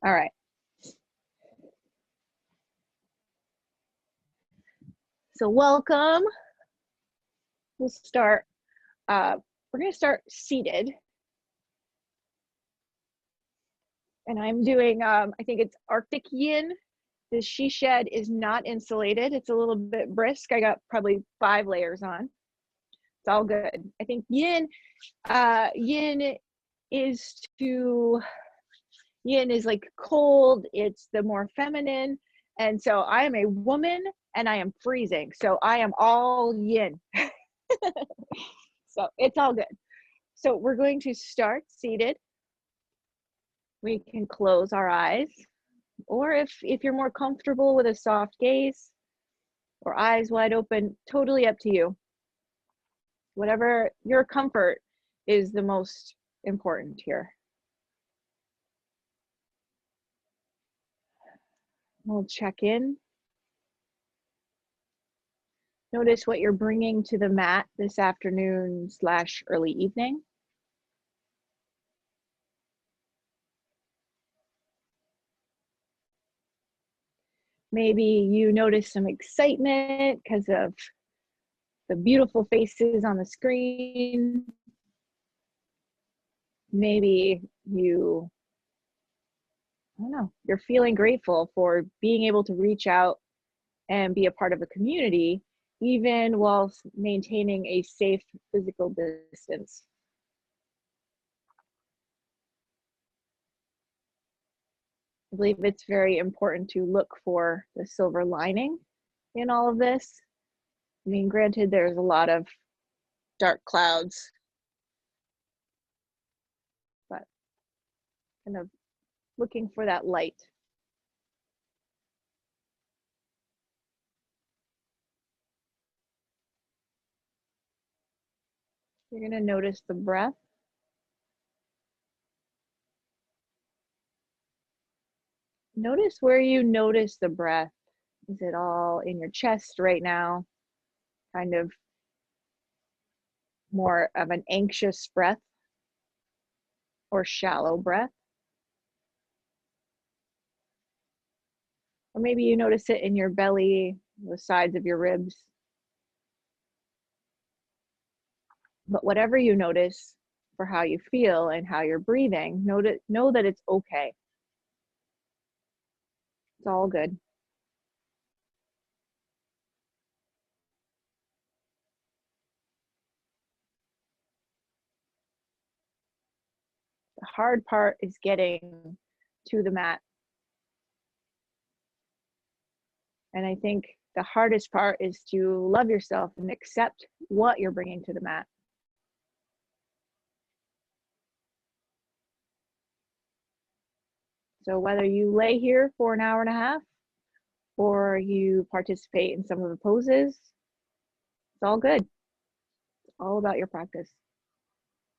All right. So welcome. We'll start, we're gonna start seated. And I'm doing, I think it's RestorYin. This she shed is not insulated. It's a little bit brisk. I got probably 5 layers on. It's all good. I think yin is like cold. It's the more feminine. And so I am a woman and I am freezing. So I am all yin. So it's all good. So we're going to start seated. We can close our eyes, or if you're more comfortable with a soft gaze or eyes wide open, totally up to you. Whatever your comfort is the most important here. We'll check in. Notice what you're bringing to the mat this afternoon / early evening. Maybe you notice some excitement because of the beautiful faces on the screen. Maybe you, I don't know, you're feeling grateful for being able to reach out and be a part of a community, even while maintaining a safe physical distance. I believe it's very important to look for the silver lining in all of this. I mean, granted, there's a lot of dark clouds, but kind of looking for that light. You're going to notice the breath. Notice where you notice the breath. Is it all in your chest right now? Kind of more of an anxious breath or shallow breath? Or maybe you notice it in your belly, the sides of your ribs. But whatever you notice for how you feel and how you're breathing, know that it's okay. It's all good. The hard part is getting to the mat. And I think the hardest part is to love yourself and accept what you're bringing to the mat. So whether you lay here for an hour and a half or you participate in some of the poses, it's all good. It's all about your practice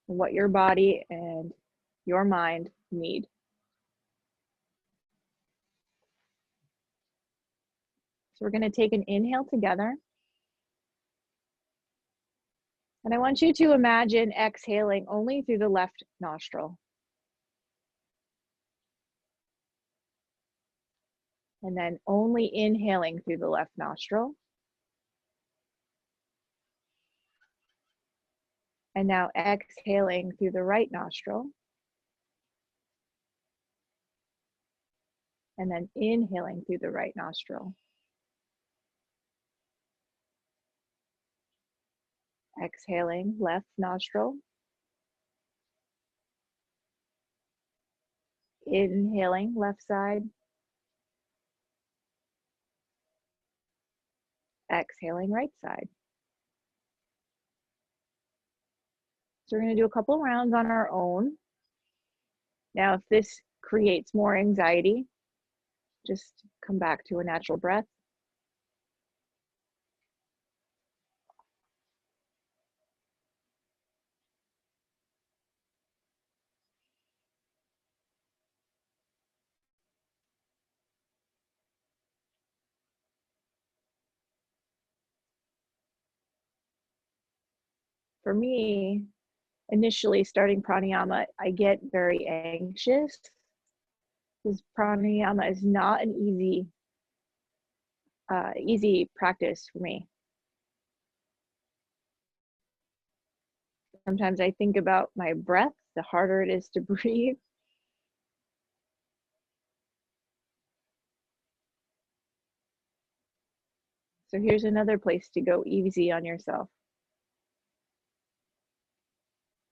and what your body and your mind need. So we're going to take an inhale together. And I want you to imagine exhaling only through the left nostril. And then only inhaling through the left nostril. And now exhaling through the right nostril. And then inhaling through the right nostril. Exhaling left nostril. Inhaling left side. Exhaling right side. So we're going to do a couple of rounds on our own. Now, if this creates more anxiety, just come back to a natural breath. For me, initially starting pranayama, I get very anxious. This pranayama is not an easy practice for me. Sometimes I think about my breath, the harder it is to breathe. So here's another place to go easy on yourself.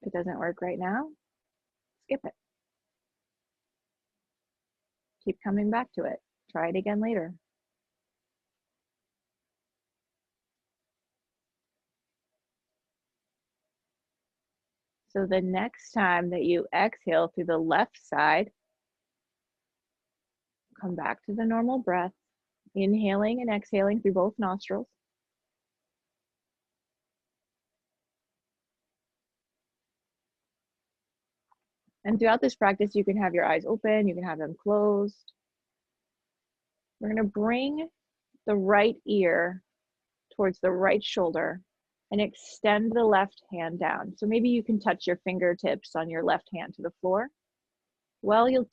If it doesn't work right now, skip it. Keep coming back to it. Try it again later. So the next time that you exhale through the left side, come back to the normal breath, inhaling and exhaling through both nostrils. And throughout this practice, you can have your eyes open, you can have them closed. We're going to bring the right ear towards the right shoulder and extend the left hand down. So maybe you can touch your fingertips on your left hand to the floor while you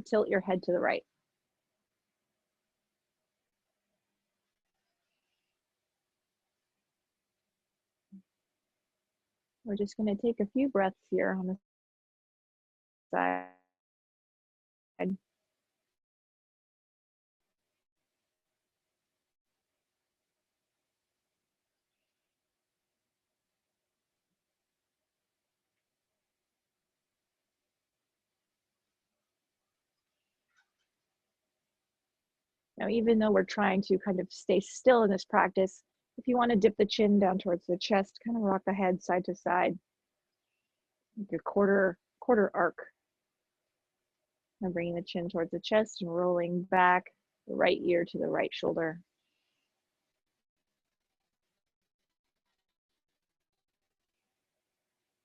tilt your head to the right. We're just going to take a few breaths here on the side. Now, even though we're trying to kind of stay still in this practice, if you want to dip the chin down towards the chest, kind of rock the head side to side, like a quarter arc. And bringing the chin towards the chest and rolling back the right ear to the right shoulder.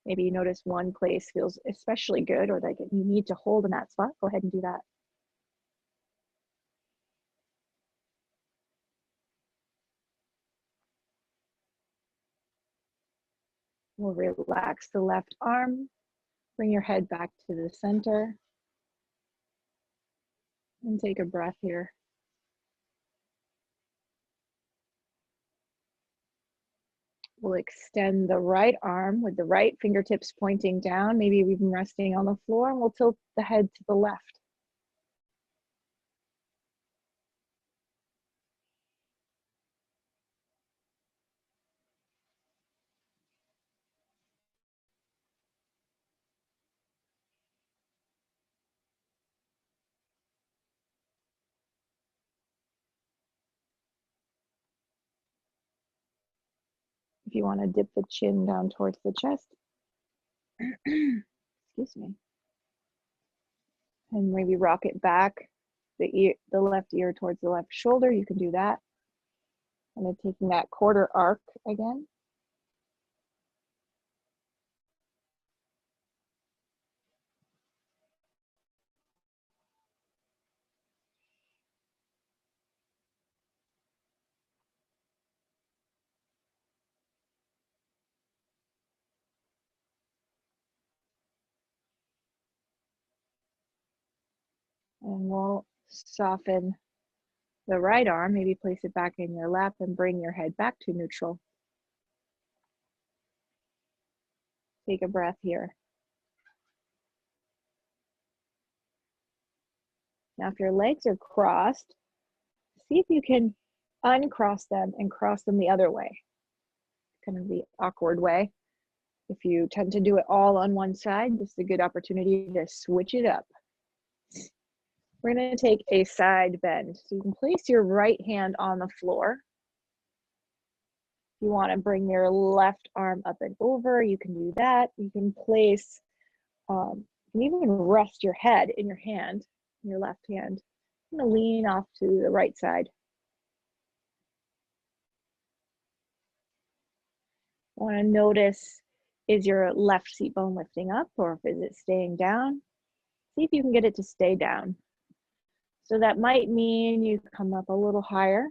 Maybe you notice one place feels especially good or like you need to hold in that spot. Go ahead and do that. We'll relax the left arm. Bring your head back to the center. And take a breath here. We'll extend the right arm with the right fingertips pointing down, maybe even resting on the floor, and we'll tilt the head to the left. If you want to dip the chin down towards the chest, excuse me, and maybe rock it back, the left ear towards the left shoulder, you can do that. And then taking that quarter arc again. And we'll soften the right arm, maybe place it back in your lap and bring your head back to neutral. Take a breath here. Now, if your legs are crossed, see if you can uncross them and cross them the other way, kind of the awkward way. If you tend to do it all on one side, this is a good opportunity to switch it up. We're going to take a side bend. So you can place your right hand on the floor. If you want to bring your left arm up and over, you can do that. You can place, you can even rest your head in your hand, your left hand. I'm going to lean off to the right side. I want to notice, is your left seat bone lifting up or is it staying down? See if you can get it to stay down. So that might mean you come up a little higher.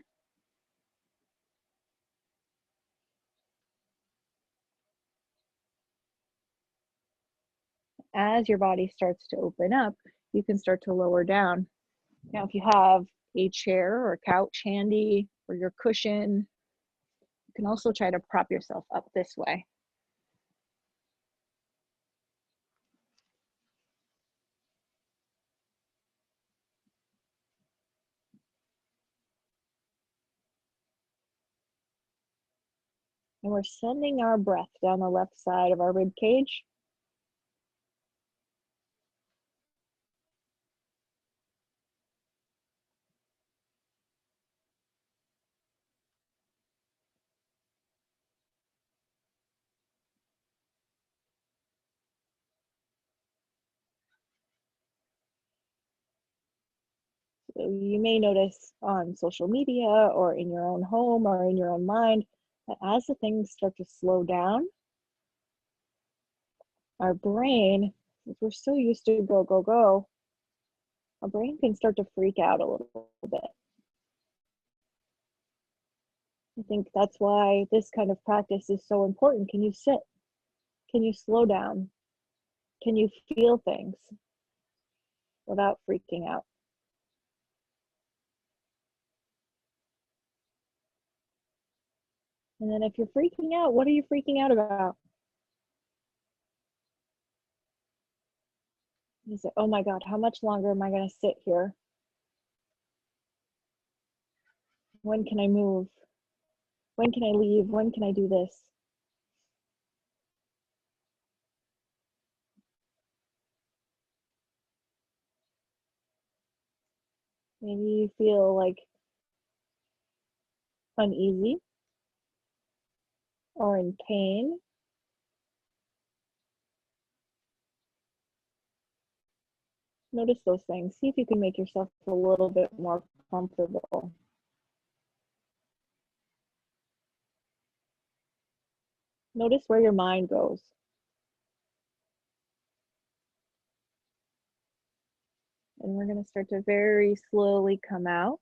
As your body starts to open up, you can start to lower down. Now, if you have a chair or a couch handy or your cushion, you can also try to prop yourself up this way. And we're sending our breath down the left side of our rib cage. So you may notice on social media or in your own home or in your own mind that as the things start to slow down, our brain, if we're so used to go, go, go, our brain can start to freak out a little bit. I think that's why this kind of practice is so important. Can you sit? Can you slow down? Can you feel things without freaking out? And then if you're freaking out, what are you freaking out about? You say, oh my God, how much longer am I going to sit here? When can I move? When can I leave? When can I do this? Maybe you feel like uneasy or in pain. Notice those things. See if you can make yourself a little bit more comfortable. Notice where your mind goes. And we're going to start to very slowly come out.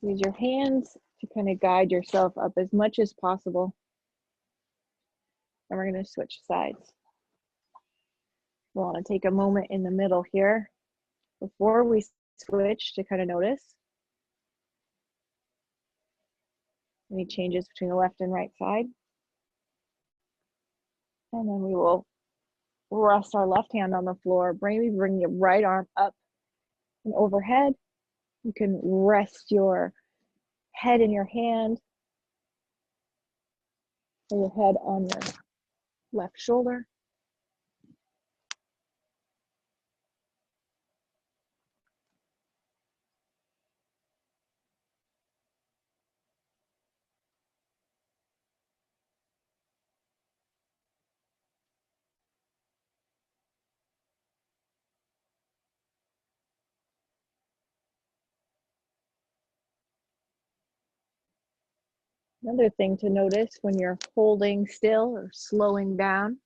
Use your hands to kind of guide yourself up as much as possible. And we're going to switch sides. We want to take a moment in the middle here before we switch to kind of notice any changes between the left and right side. And then we will rest our left hand on the floor. Maybe bring your right arm up and overhead. You can rest your head in your hand or your head on your left shoulder. Another thing to notice when you're holding still or slowing down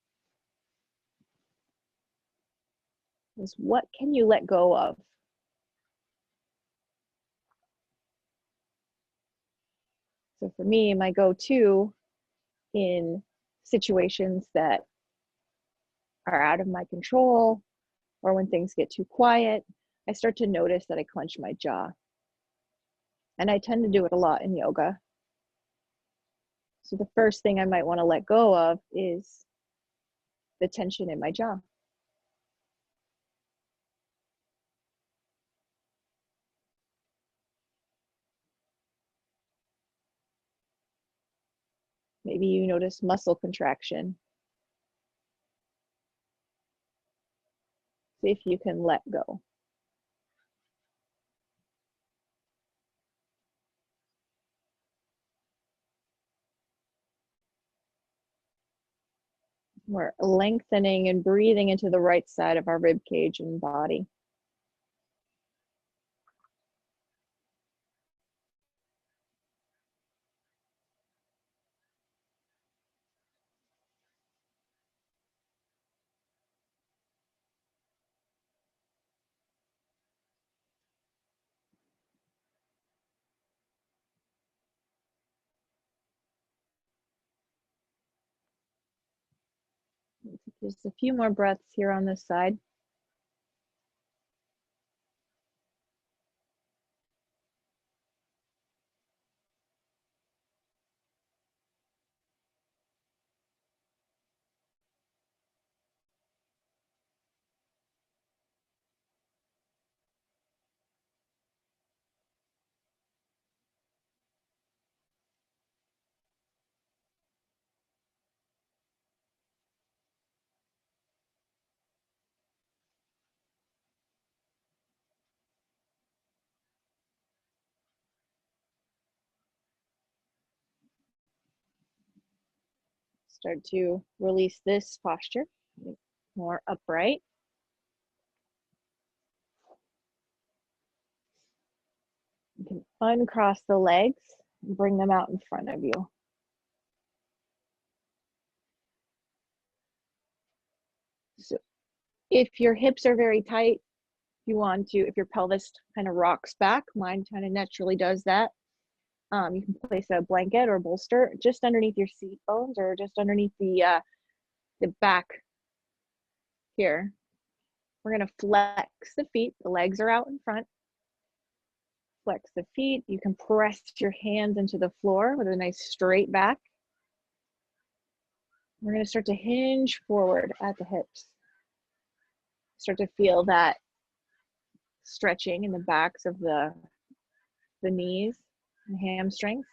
is what can you let go of? So for me, my go-to in situations that are out of my control or when things get too quiet, I start to notice that I clench my jaw. And I tend to do it a lot in yoga. So the first thing I might want to let go of is the tension in my jaw. Maybe you notice muscle contraction. See if you can let go. We're lengthening and breathing into the right side of our rib cage and body. Just a few more breaths here on this side. Start to release this posture, more upright. You can uncross the legs and bring them out in front of you. So if your hips are very tight, you want to, if your pelvis kind of rocks back, mine kind of naturally does that. You can place a blanket or bolster just underneath your seat bones or just underneath the back here. We're gonna flex the feet, the legs are out in front. Flex the feet. You can press your hands into the floor with a nice straight back. We're gonna start to hinge forward at the hips. Start to feel that stretching in the backs of the knees and hamstrings.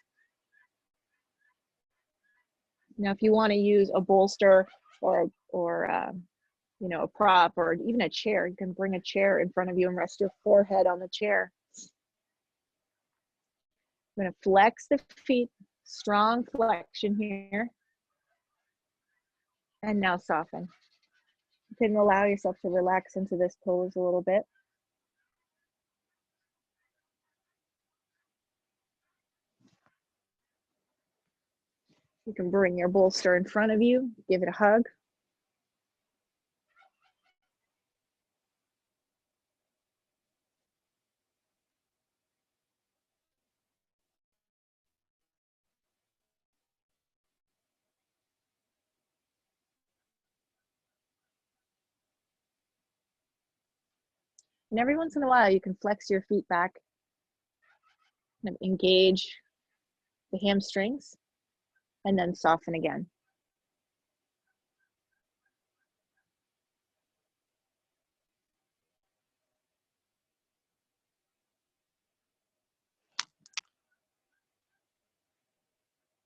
Now, if you want to use a bolster or you know, a prop or even a chair, you can bring a chair in front of you and rest your forehead on the chair. I'm going to flex the feet, strong flexion here. And now soften. You can allow yourself to relax into this pose a little bit. You can bring your bolster in front of you, give it a hug. And every once in a while, you can flex your feet back and engage the hamstrings and then soften again.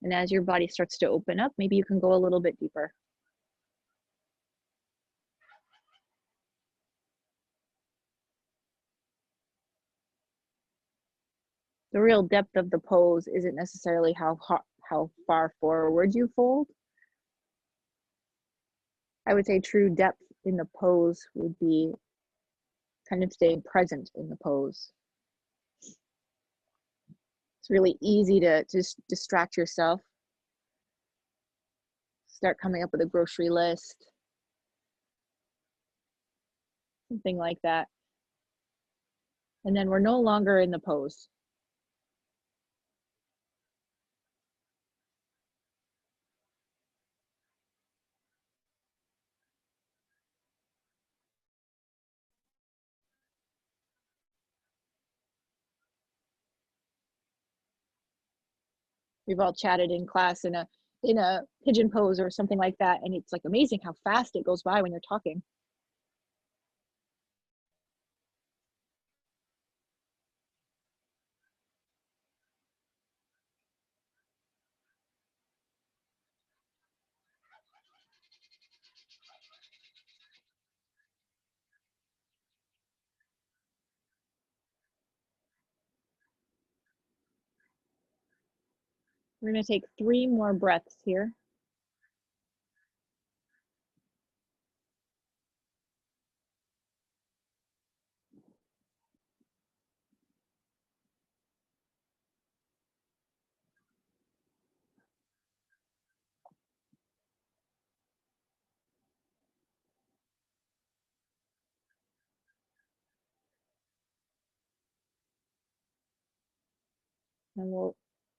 And as your body starts to open up, maybe you can go a little bit deeper. The real depth of the pose isn't necessarily how far forward you fold. I would say true depth in the pose would be kind of staying present in the pose. It's really easy to just distract yourself. Start coming up with a grocery list, something like that. And then we're no longer in the pose. We've all chatted in class in a pigeon pose or something like that, and it's like amazing how fast it goes by when you're talking. We're going to take 3 more breaths here. And we'll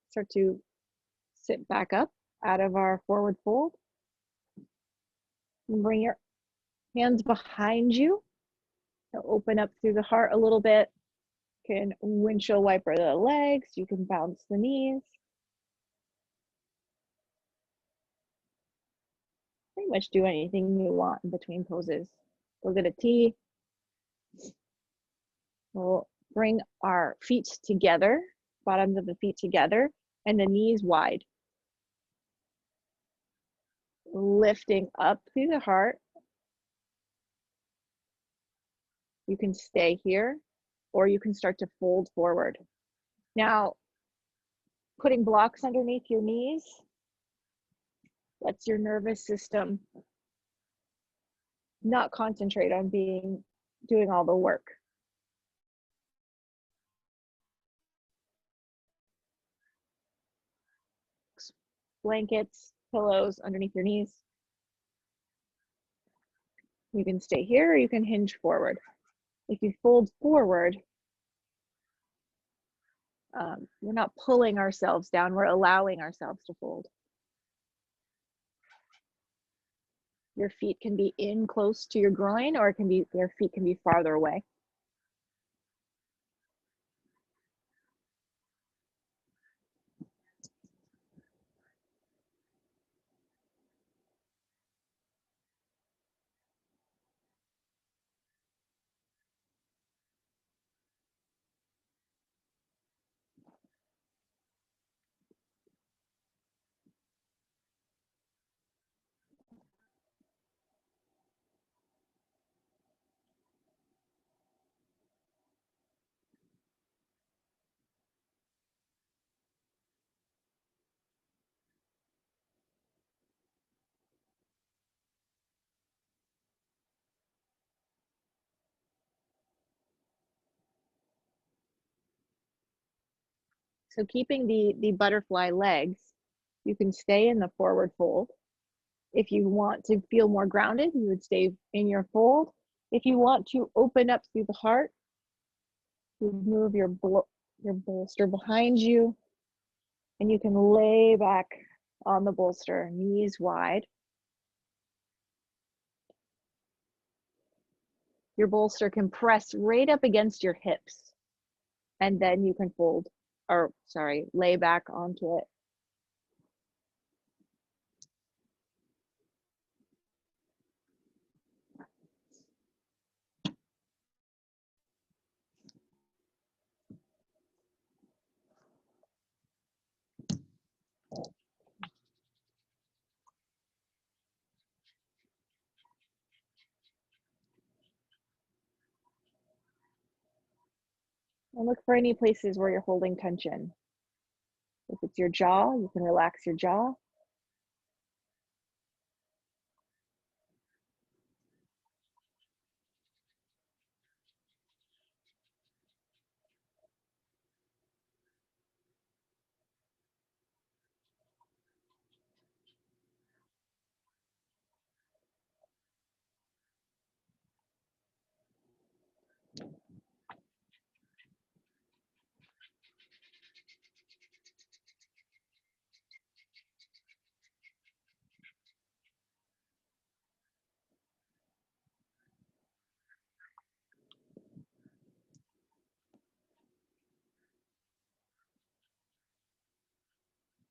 start to sit back up out of our forward fold. And bring your hands behind you. Open up through the heart a little bit. You can windshield wiper the legs. You can bounce the knees. Pretty much do anything you want in between poses. We'll get a T. We'll bring our feet together, bottoms of the feet together, and the knees wide. Lifting up through the heart. You can stay here, or you can start to fold forward. Now, putting blocks underneath your knees Lets your nervous system not concentrate on doing all the work. Blankets, pillows underneath your knees. You can stay here or you can hinge forward. If you fold forward, we're not pulling ourselves down, we're allowing ourselves to fold. Your feet can be in close to your groin, or your feet can be farther away. So keeping the butterfly legs, you can stay in the forward fold. If you want to feel more grounded, you would stay in your fold. If you want to open up through the heart, you move your bolster behind you, and you can lay back on the bolster, knees wide. Your bolster can press right up against your hips, and then you can lay back onto it. And look for any places where you're holding tension. If it's your jaw, you can relax your jaw.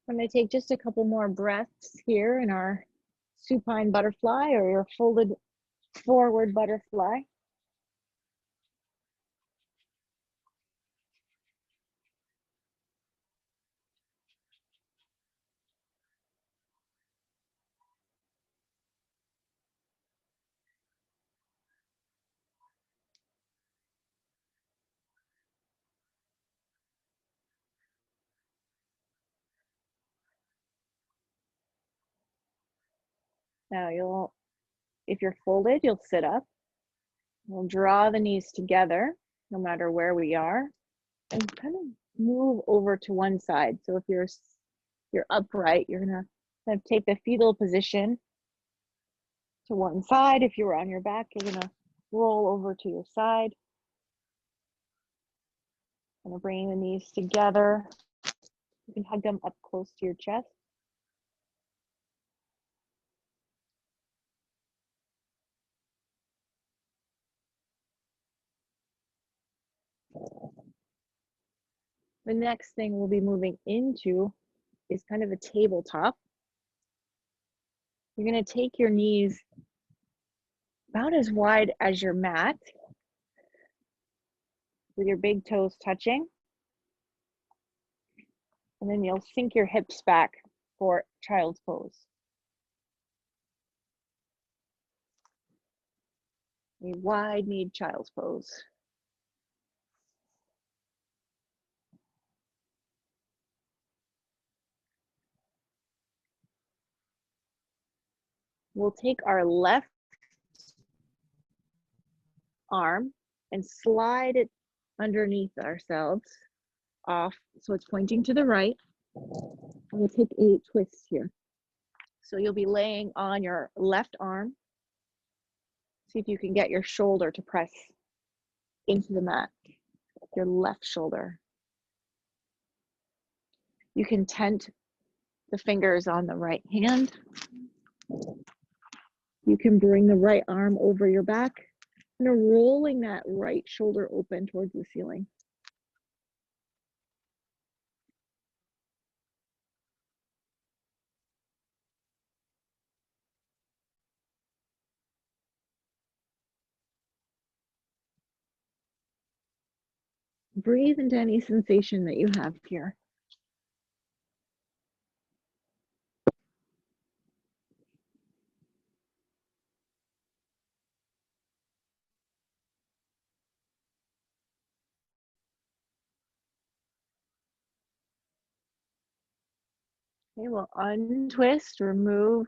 I'm going to take just a couple more breaths here in our supine butterfly, or your folded forward butterfly. Now if you're folded, you'll sit up. We'll draw the knees together, no matter where we are, and kind of move over to one side. So if you're upright, you're gonna kind of take the fetal position to one side. If you were on your back, you're gonna roll over to your side. Kind of bringing the knees together. You can hug them up close to your chest. The next thing we'll be moving into is kind of a tabletop. You're going to take your knees about as wide as your mat, with your big toes touching. And then you'll sink your hips back for child's pose. A wide-kneed child's pose. We'll take our left arm and slide it underneath ourselves off so it's pointing to the right. We'll take a twist here. So you'll be laying on your left arm. See if you can get your shoulder to press into the mat, your left shoulder. You can tent the fingers on the right hand. You can bring the right arm over your back and rolling that right shoulder open towards the ceiling. Breathe into any sensation that you have here. Okay, we'll untwist, remove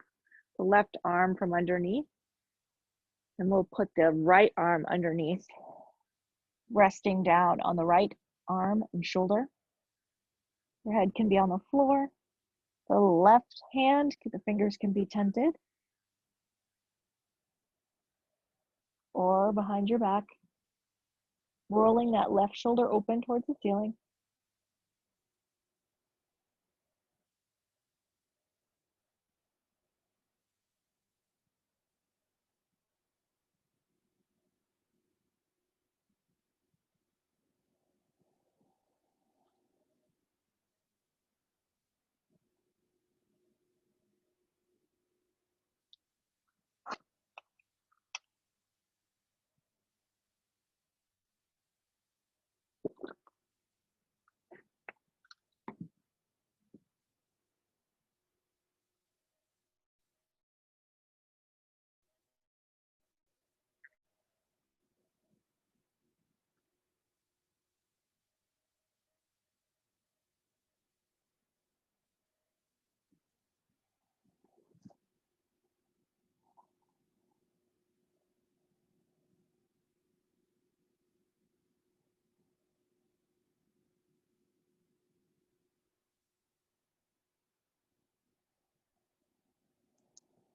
the left arm from underneath, and we'll put the right arm underneath, resting down on the right arm and shoulder. Your head can be on the floor. The left hand, the fingers can be tented or behind your back, rolling that left shoulder open towards the ceiling.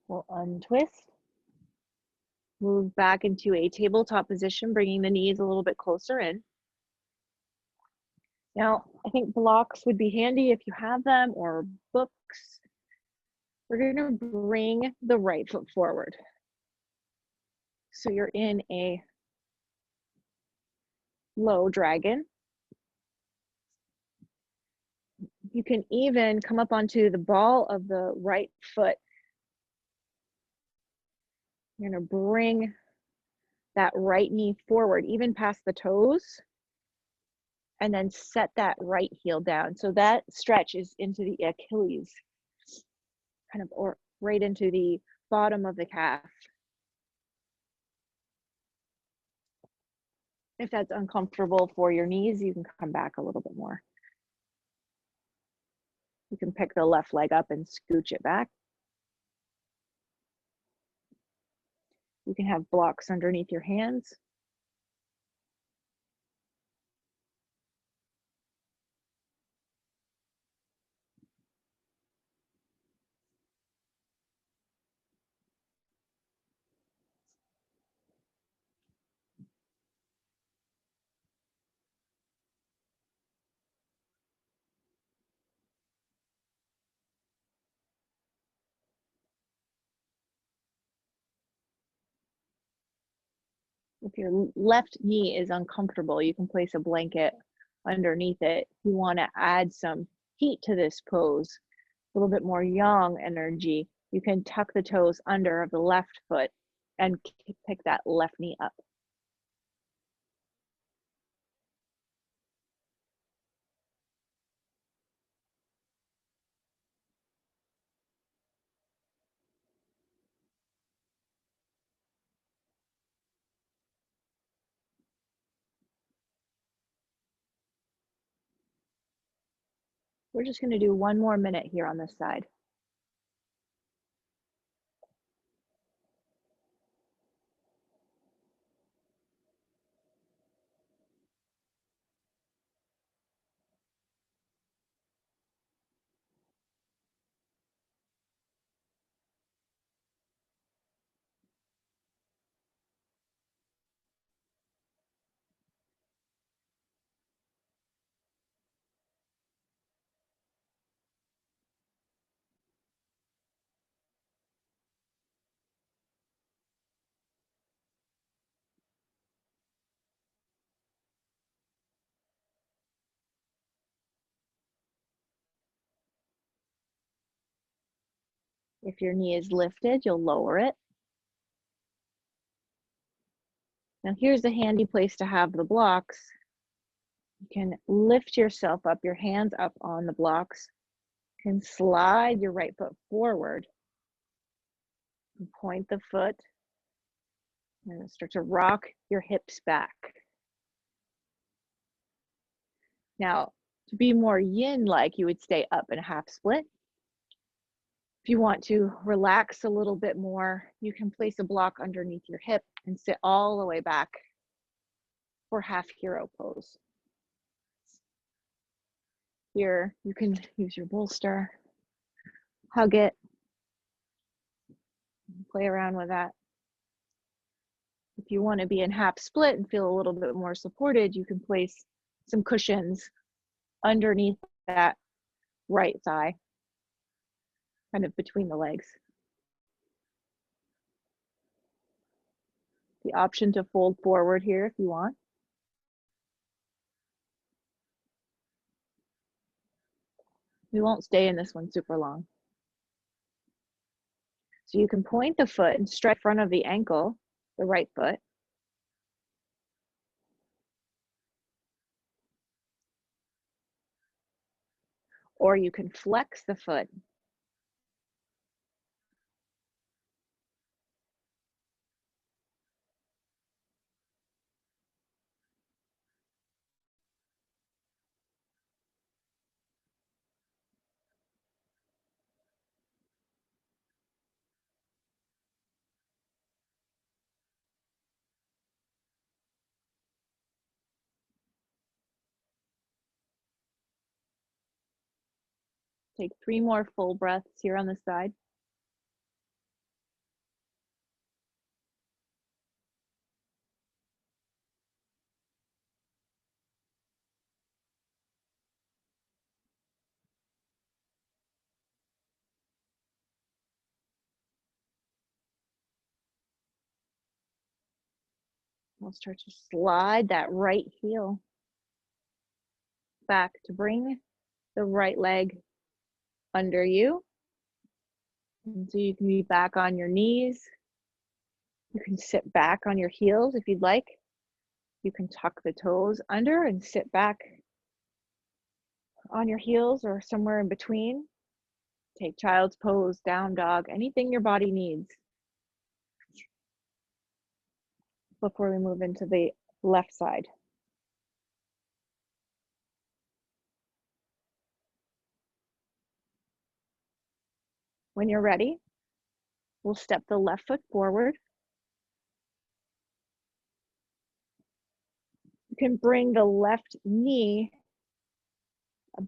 We'll untwist, move back into a tabletop position, bringing the knees a little bit closer in. Now, I think blocks would be handy if you have them, or books. We're going to bring the right foot forward. So you're in a low dragon. You can even come up onto the ball of the right foot. You're going to bring that right knee forward, even past the toes, and then set that right heel down. So that stretch is into the Achilles, kind of, or right into the bottom of the calf. If that's uncomfortable for your knees, you can come back a little bit more. You can pick the left leg up and scooch it back. You can have blocks underneath your hands. If your left knee is uncomfortable, you can place a blanket underneath it. You want to add some heat to this pose, a little bit more yang energy. You can tuck the toes under of the left foot and pick that left knee up. We're just going to do one more minute here on this side. If your knee is lifted, you'll lower it. Now here's a handy place to have the blocks. You can lift yourself up, your hands up on the blocks. You can slide your right foot forward and point the foot and start to rock your hips back. Now, to be more yin-like, you would stay up in a half split. If you want to relax a little bit more, you can place a block underneath your hip and sit all the way back for half hero pose. Here, you can use your bolster, hug it, play around with that. If you want to be in half split and feel a little bit more supported, you can place some cushions underneath that right thigh, kind of between the legs. The option to fold forward here if you want. We won't stay in this one super long. So you can point the foot and strike in front of the ankle, the right foot. Or you can flex the foot. Take 3 more full breaths here on the side. We'll start to slide that right heel back to bring the right leg under you. And so you can be back on your knees. You can sit back on your heels if you'd like. You can tuck the toes under and sit back on your heels or somewhere in between. Take child's pose, down dog, anything your body needs before we move into the left side. When you're ready, we'll step the left foot forward. You can bring the left knee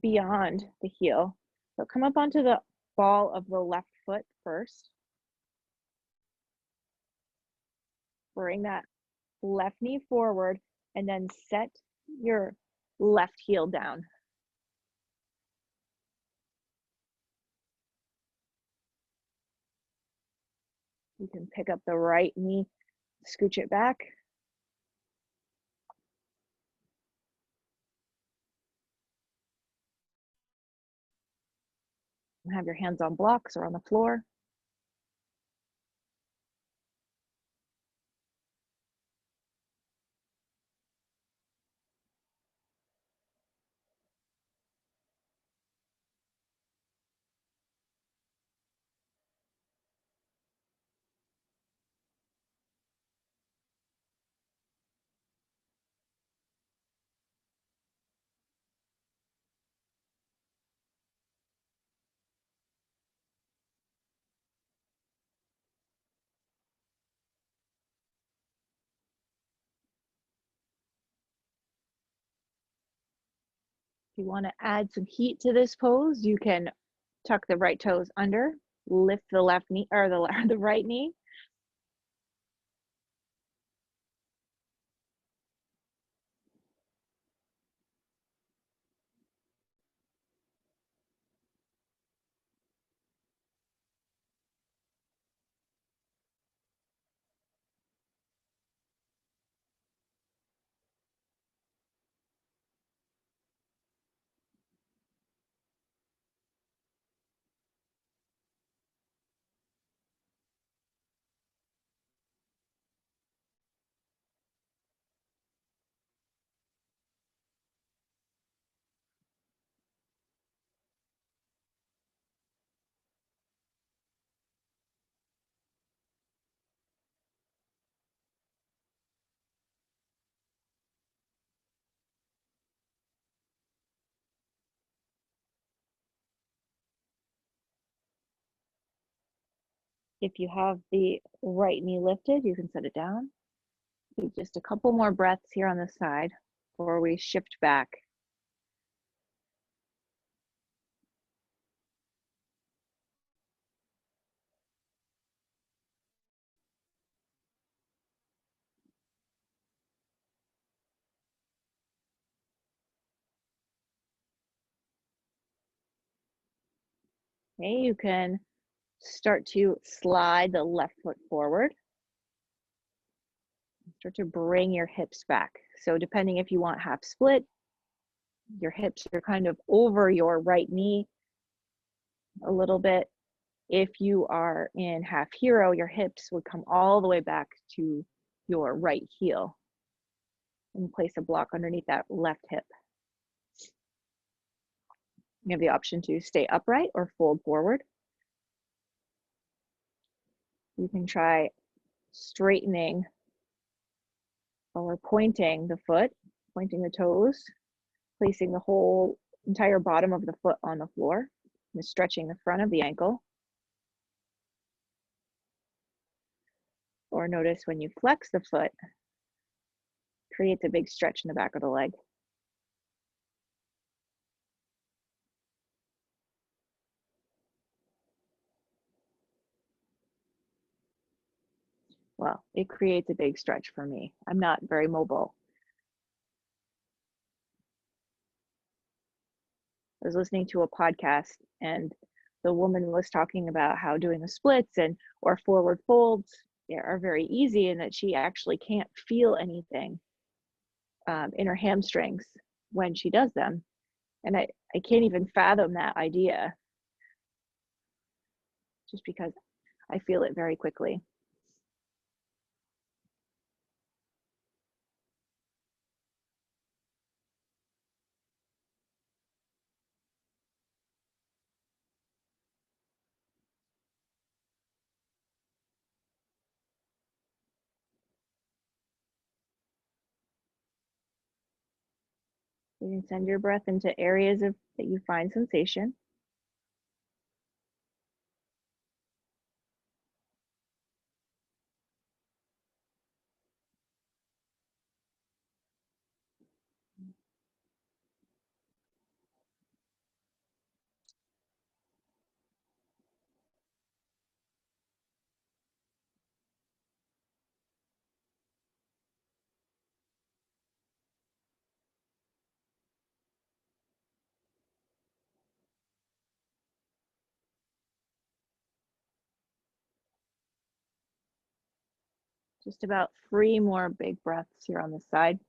beyond the heel. So come up onto the ball of the left foot first. Bring that left knee forward and then set your left heel down. You can pick up the right knee, scooch it back. And have your hands on blocks or on the floor. If you want to add some heat to this pose, you can tuck the right toes under, lift the left knee or the right knee. If you have the right knee lifted, you can set it down. Take just a couple more breaths here on the side before we shift back. Okay, you can start to slide the left foot forward. Start to bring your hips back. So depending if you want half split, your hips are kind of over your right knee a little bit. If you are in half hero, your hips would come all the way back to your right heel and place a block underneath that left hip. You have the option to stay upright or fold forward. You can try straightening or pointing the foot, pointing the toes, placing the whole entire bottom of the foot on the floor, and stretching the front of the ankle. Or notice when you flex the foot, creates a big stretch in the back of the leg. Well, it creates a big stretch for me. I'm not very mobile. I was listening to a podcast and the woman was talking about how doing the splits or forward folds are very easy, and that she actually can't feel anything in her hamstrings when she does them. And I can't even fathom that idea, just because I feel it very quickly. You can send your breath into areas that you find sensation. Just about 3 more big breaths here on the side.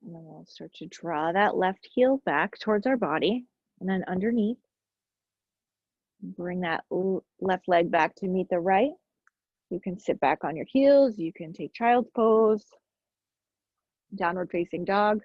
And then we'll start to draw that left heel back towards our body, and then underneath, bring that left leg back to meet the right. You can sit back on your heels, you can take child's pose, downward facing dog.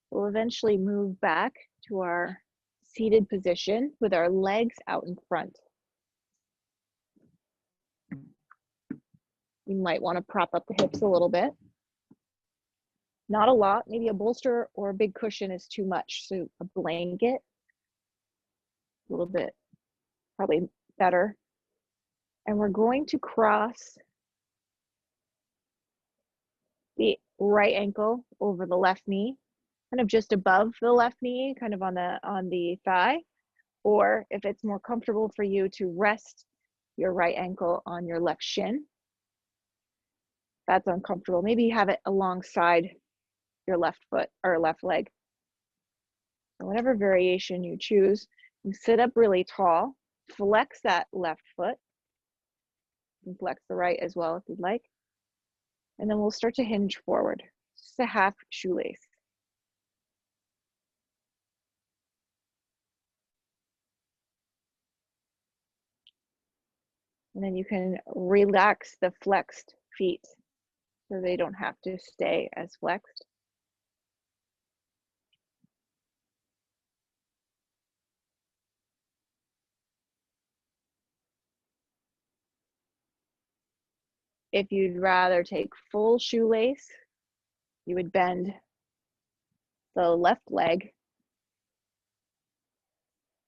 We'll eventually move back to our seated position with our legs out in front. You might want to prop up the hips a little bit. Not a lot, maybe a bolster or a big cushion is too much. So a blanket, a little bit, probably better. And we're going to cross the right ankle over the left knee, kind of just above the left knee, kind of on the thigh. Or if it's more comfortable for you to rest your right ankle on your left shin, that's uncomfortable. Maybe have it alongside your left foot or left leg. So whatever variation you choose, Sit up really tall, flex that left foot, and flex the right as well if you'd like. And then we'll start to hinge forward, just a half shoelace. And then you can relax the flexed feet so they don't have to stay as flexed. If you'd rather take full shoelace, you would bend the left leg.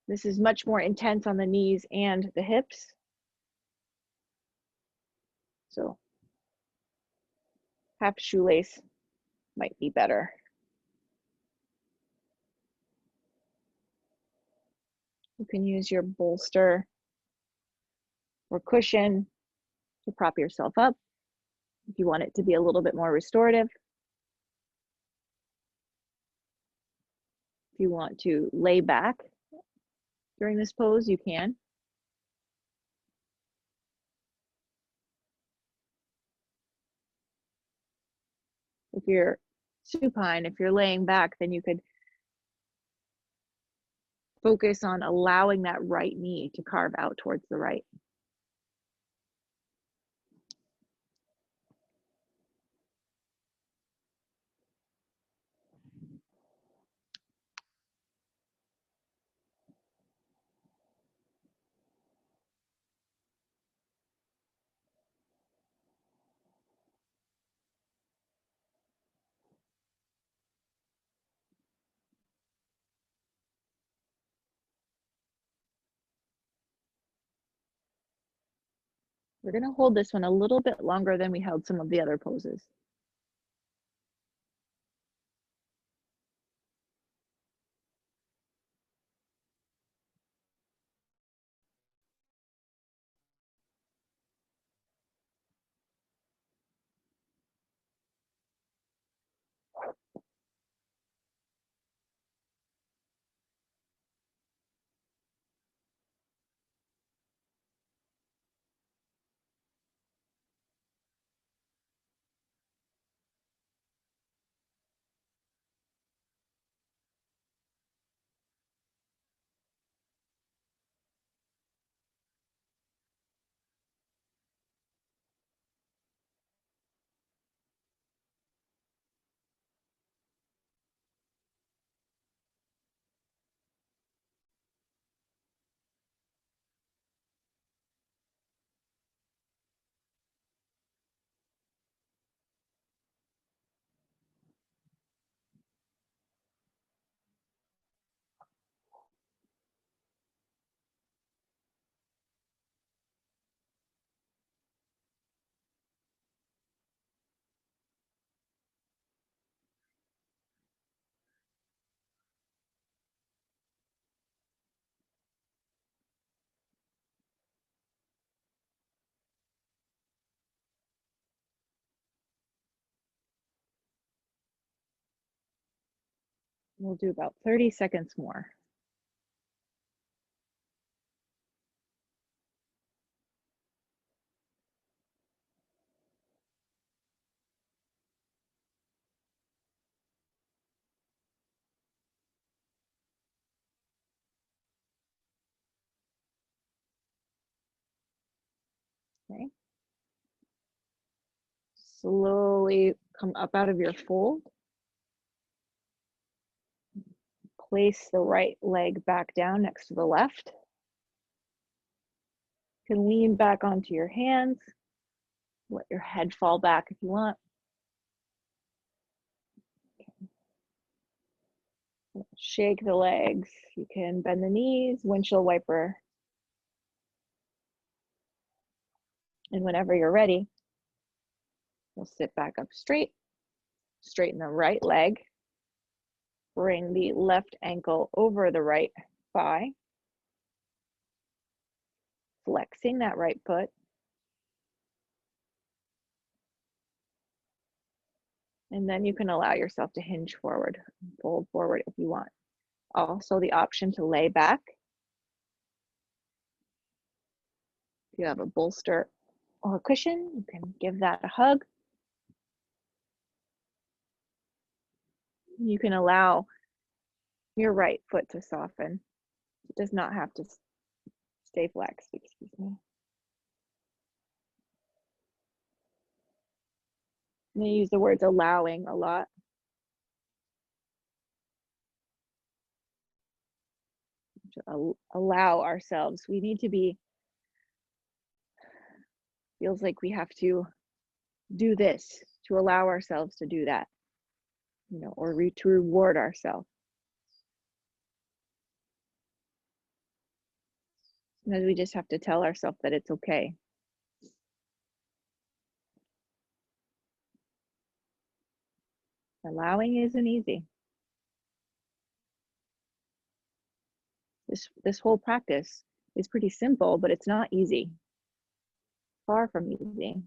This is much more intense on the knees and the hips. So half shoelace might be better. You can use your bolster or cushion to prop yourself up if you want it to be a little bit more restorative. If you want to lay back during this pose, you can. If you're supine, if you're laying back, then you could focus on allowing that right knee to carve out towards the right. We're going to hold this one a little bit longer than we held some of the other poses. We'll do about 30 seconds more. Okay. Slowly come up out of your fold. Place the right leg back down next to the left. You can lean back onto your hands. Let your head fall back if you want. Shake the legs. You can bend the knees, windshield wiper. And whenever you're ready, we'll sit back up straight. Straighten the right leg. Bring the left ankle over the right thigh. Flexing that right foot. And then you can allow yourself to hinge forward, fold forward if you want. Also the option to lay back If you have a bolster or a cushion, you can give that a hug. You can allow your right foot to soften. It does not have to stay flexed, excuse me. I'm going to use the words allowing a lot. To allow ourselves. We need to be, feels like we have to do this to allow ourselves to do that, you know, or to reward ourselves. Sometimes we just have to tell ourselves that it's okay. Allowing isn't easy. This whole practice is pretty simple, but it's not easy. Far from easy.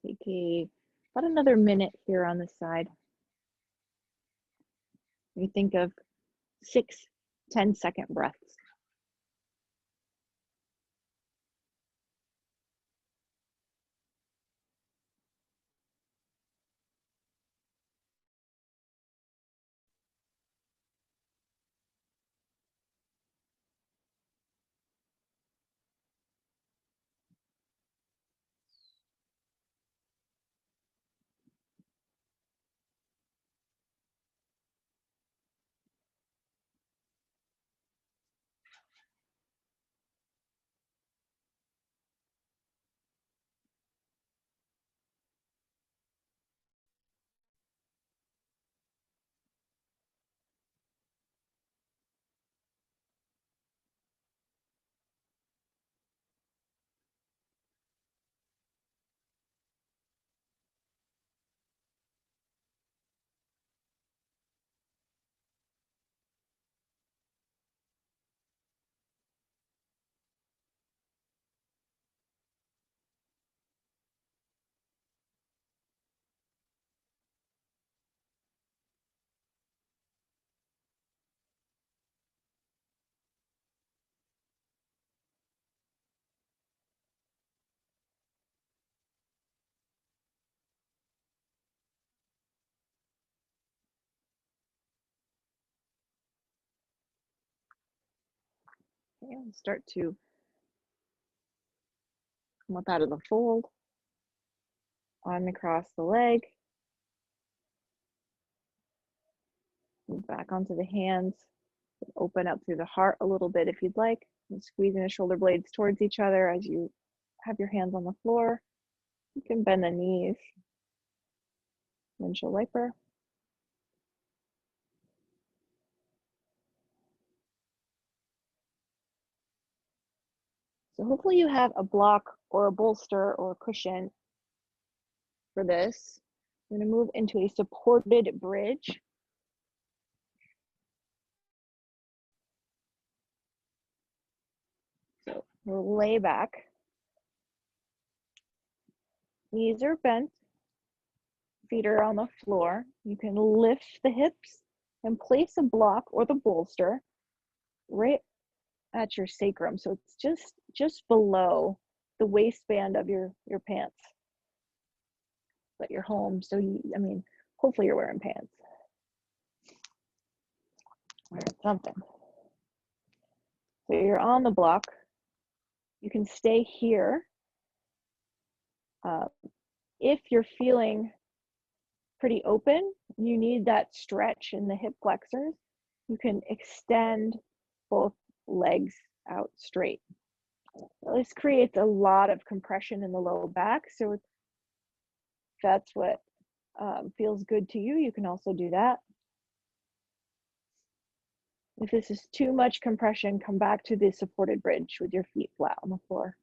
Take about another minute here on the side. We think of 6 10-second breaths. Okay, and start to come up out of the fold, arm across the leg, move back onto the hands, open up through the heart a little bit if you'd like, and squeezing the shoulder blades towards each other as you have your hands on the floor. You can bend the knees, windshield wiper. So hopefully you have a block or a bolster or a cushion for this. I'm going to move into a supported bridge. So we'll lay back. Knees are bent. Feet are on the floor. You can lift the hips and place a block or the bolster right at your sacrum. So it's just below the waistband of your pants. But you're home, so I mean, hopefully you're wearing pants. Wearing something. So you're on the block. You can stay here. If you're feeling pretty open, you need that stretch in the hip flexors, you can extend both legs out straight. This creates a lot of compression in the low back, so if that's what feels good to you, you can also do that. If this is too much compression, come back to the supported bridge with your feet flat on the floor.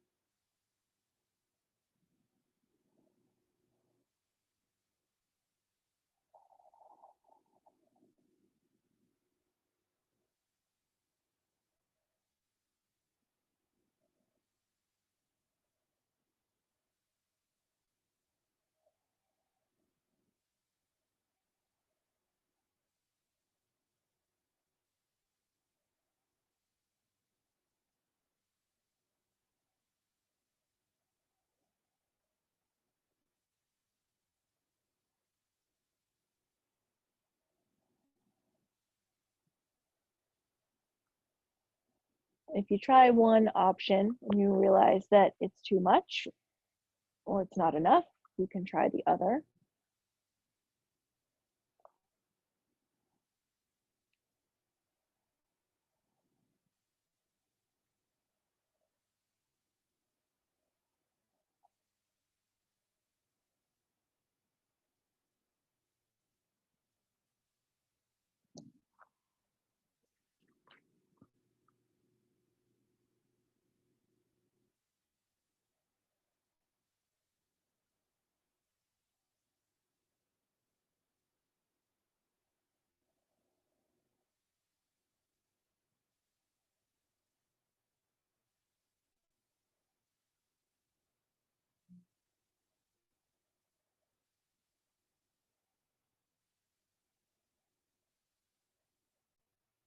If you try one option and you realize that it's too much or it's not enough, you can try the other.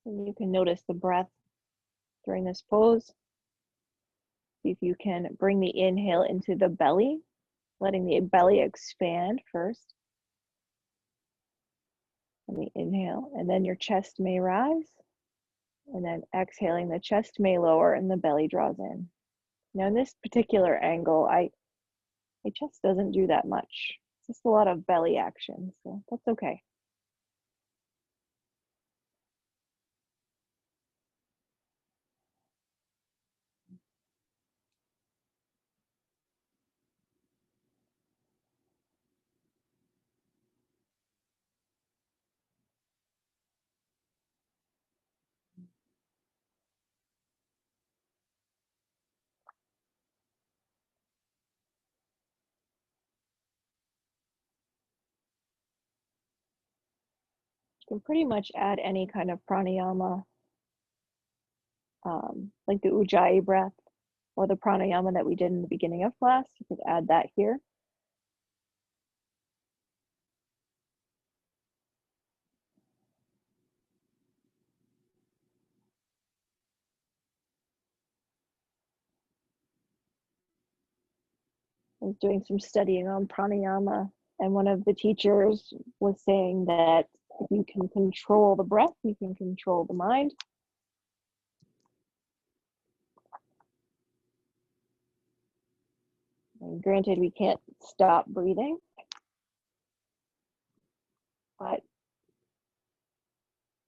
And you can notice the breath during this pose. See if you can bring the inhale into the belly, letting the belly expand first. And the inhale, and then your chest may rise. And then exhaling, the chest may lower and the belly draws in. Now in this particular angle, my chest doesn't do that much. It's just a lot of belly action, so that's okay. You can pretty much add any kind of pranayama, like the Ujjayi breath or the pranayama that we did in the beginning of class. You could add that here. I was doing some studying on pranayama, and one of the teachers was saying that if you can control the breath, you can control the mind. And granted, we can't stop breathing, but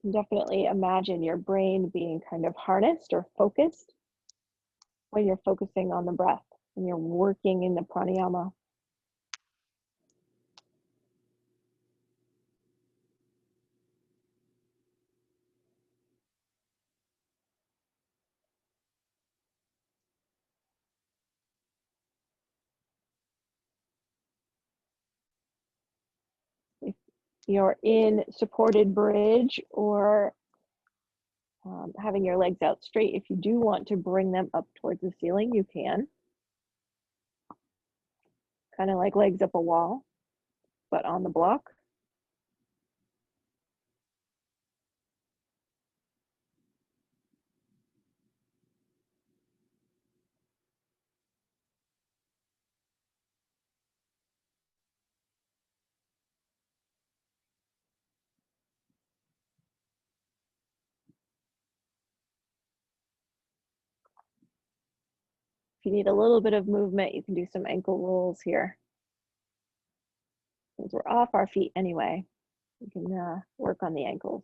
you can definitely imagine your brain being kind of harnessed or focused when you're focusing on the breath and you're working in the pranayama. you're in supported bridge or having your legs out straight, if you do want to bring them up towards the ceiling, you can. Kind of like legs up a wall, but on the block. If you need a little bit of movement, you can do some ankle rolls here. Since we're off our feet anyway, you can work on the ankles.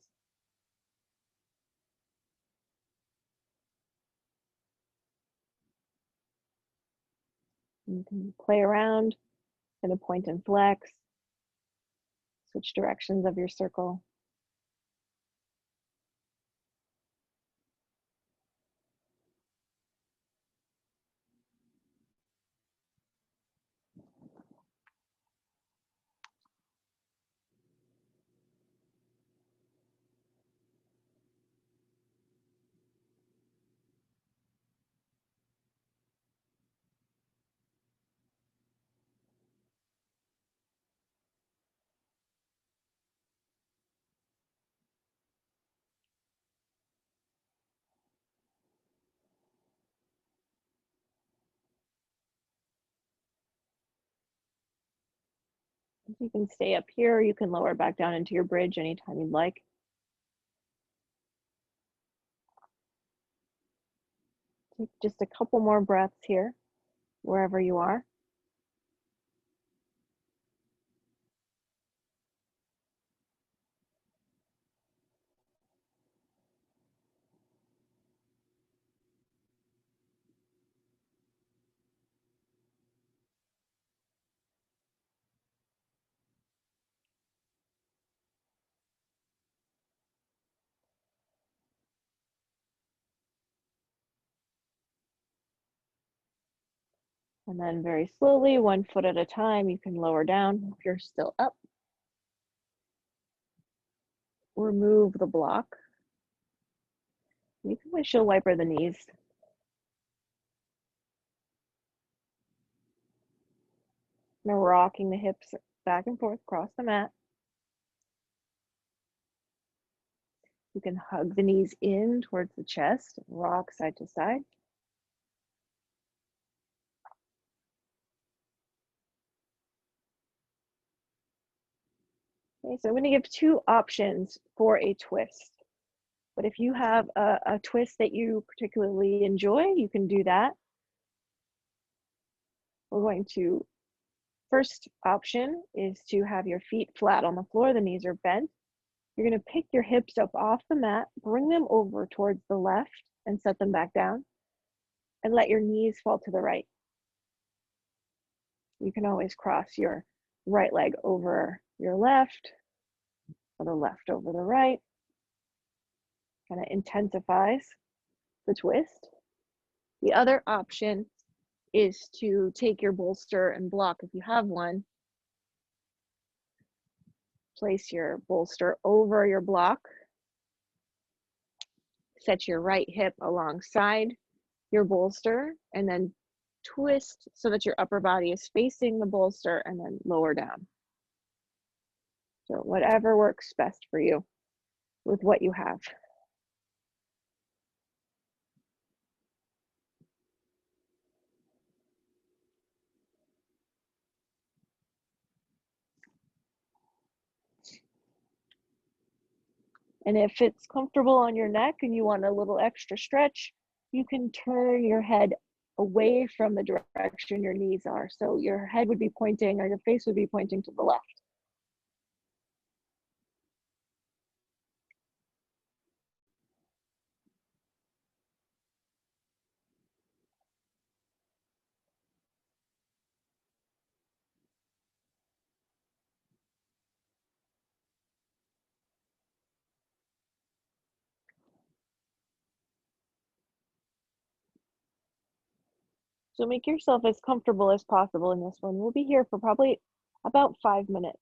You can play around, kind of point and flex, switch directions of your circle. You can stay up here, or you can lower back down into your bridge anytime you'd like. Take just a couple more breaths here, wherever you are. And then very slowly, 1 foot at a time, you can lower down if you're still up. Remove the block. You can windshield wiper the knees. Now rocking the hips back and forth across the mat. You can hug the knees in towards the chest, rock side to side. Okay, so I'm going to give 2 options for a twist. But if you have a twist that you particularly enjoy, you can do that. We're going to, first option is to have your feet flat on the floor, the knees are bent. You're going to pick your hips up off the mat, bring them over towards the left and set them back down, and let your knees fall to the right. You can always cross your right leg over your left, or the left over the right. Kind of intensifies the twist. The other option is to take your bolster and block, if you have one. Place your bolster over your block. Set your right hip alongside your bolster, and then twist so that your upper body is facing the bolster, and then lower down. So whatever works best for you with what you have. And if it's comfortable on your neck and you want a little extra stretch, you can turn your head away from the direction your knees are. So your head would be pointing, or your face would be pointing to the left. So make yourself as comfortable as possible in this one. We'll be here for probably about 5 minutes.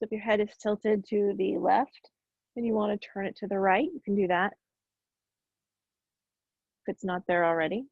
So if your head is tilted to the left and you want to turn it to the right, you can do that if it's not there already.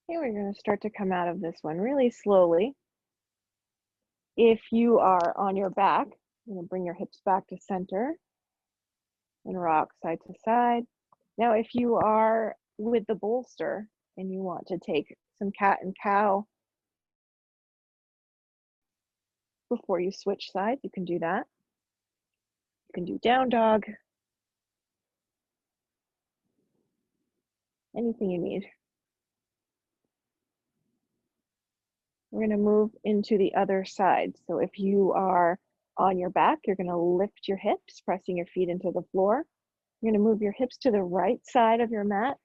Okay, we're going to start to come out of this one really slowly. If you are on your back, you're going to bring your hips back to center and rock side to side. Now, if you are with the bolster and you want to take some cat and cow before you switch sides, you can do that. You can do down dog, anything you need. We're going to move into the other side. So if you are on your back, you're going to lift your hips, pressing your feet into the floor. You're going to move your hips to the right side of your mat,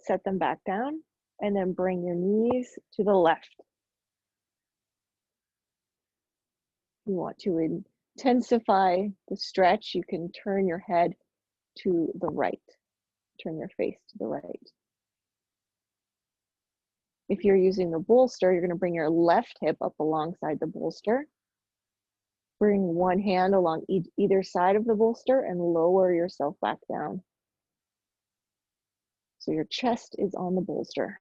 set them back down, and then bring your knees to the left. You want to intensify the stretch, you can turn your head to the right, turn your face to the right. If you're using the bolster, you're going to bring your left hip up alongside the bolster. Bring one hand along either side of the bolster and lower yourself back down. So your chest is on the bolster.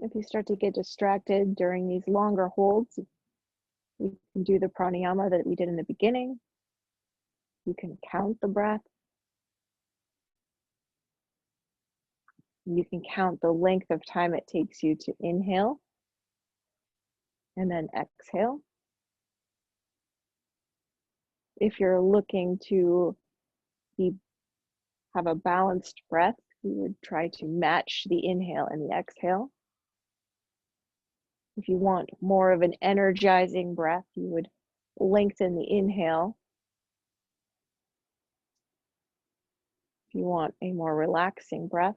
If you start to get distracted during these longer holds, you can do the pranayama that we did in the beginning. You can count the breath. You can count the length of time it takes you to inhale and then exhale. If you're looking to have a balanced breath, you would try to match the inhale and the exhale. If you want more of an energizing breath, you would lengthen the inhale. If you want a more relaxing breath,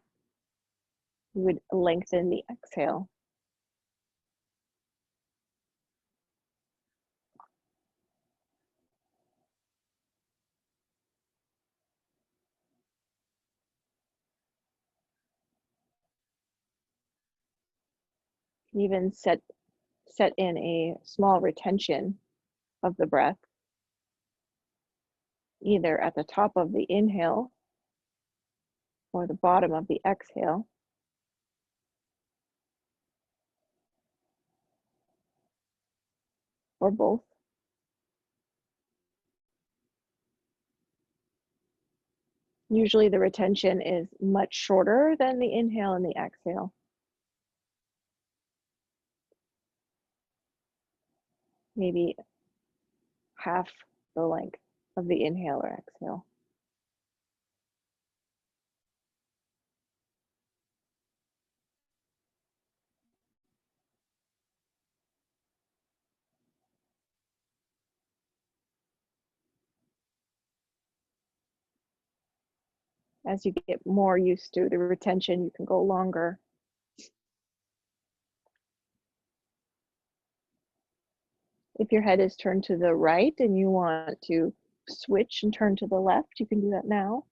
you would lengthen the exhale. Even set in a small retention of the breath, either at the top of the inhale or the bottom of the exhale. or both. Usually the retention is much shorter than the inhale and the exhale. Maybe half the length of the inhale or exhale. As you get more used to the retention, you can go longer. If your head is turned to the right and you want to switch and turn to the left, you can do that now.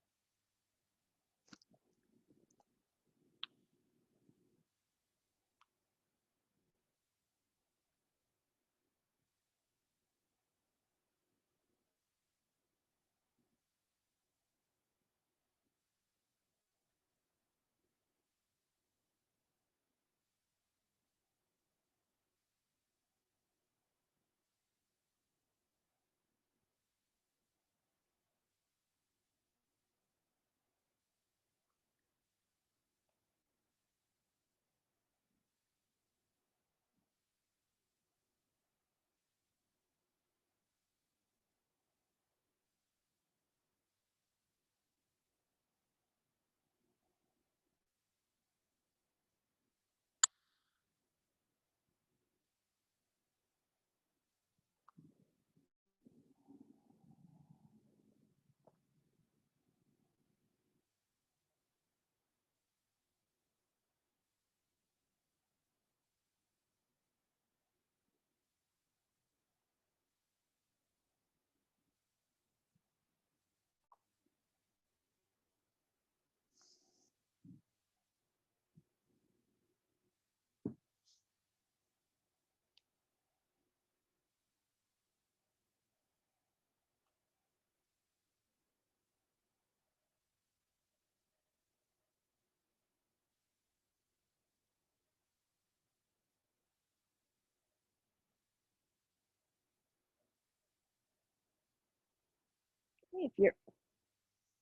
If you're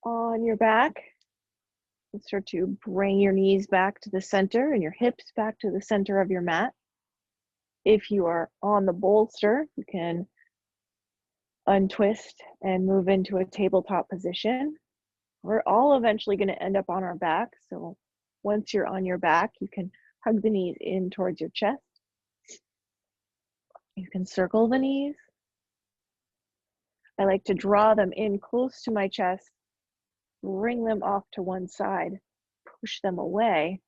on your back, and start to bring your knees back to the center and your hips back to the center of your mat. If you are on the bolster, you can untwist and move into a tabletop position. We're all eventually going to end up on our back. So once you're on your back, you can hug the knees in towards your chest. You can circle the knees. I like to draw them in close to my chest, bring them off to one side, push them away,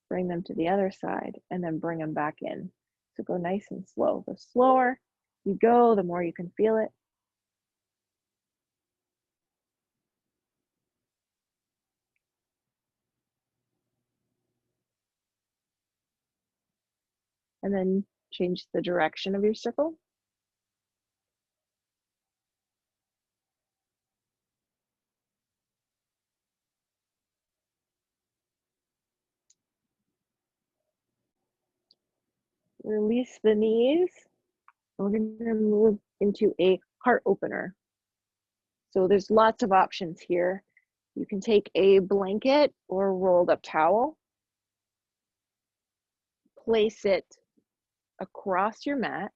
bring them to the other side, and then bring them back in. So go nice and slow. The slower you go, the more you can feel it. And then change the direction of your circle. Release the knees. We're going to move into a heart opener. So there's lots of options here. You can take a blanket or a rolled up towel, place it across your mat,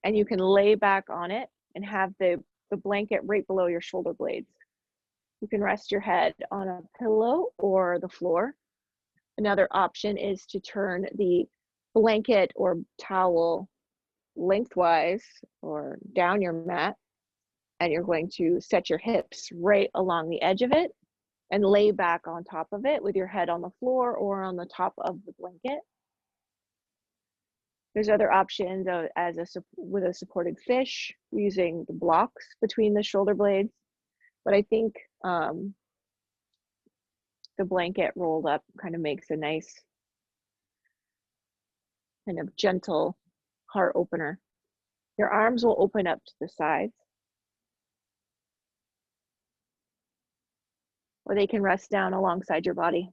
and you can lay back on it and have the blanket right below your shoulder blades. You can rest your head on a pillow or the floor. Another option is to turn the blanket or towel lengthwise or down your mat, and you're going to set your hips right along the edge of it and lay back on top of it with your head on the floor or on the top of the blanket. There's other options with a supported fish, using the blocks between the shoulder blades. But I think the blanket rolled up kind of makes a nice kind of gentle heart opener. Your arms will open up to the sides, or they can rest down alongside your body.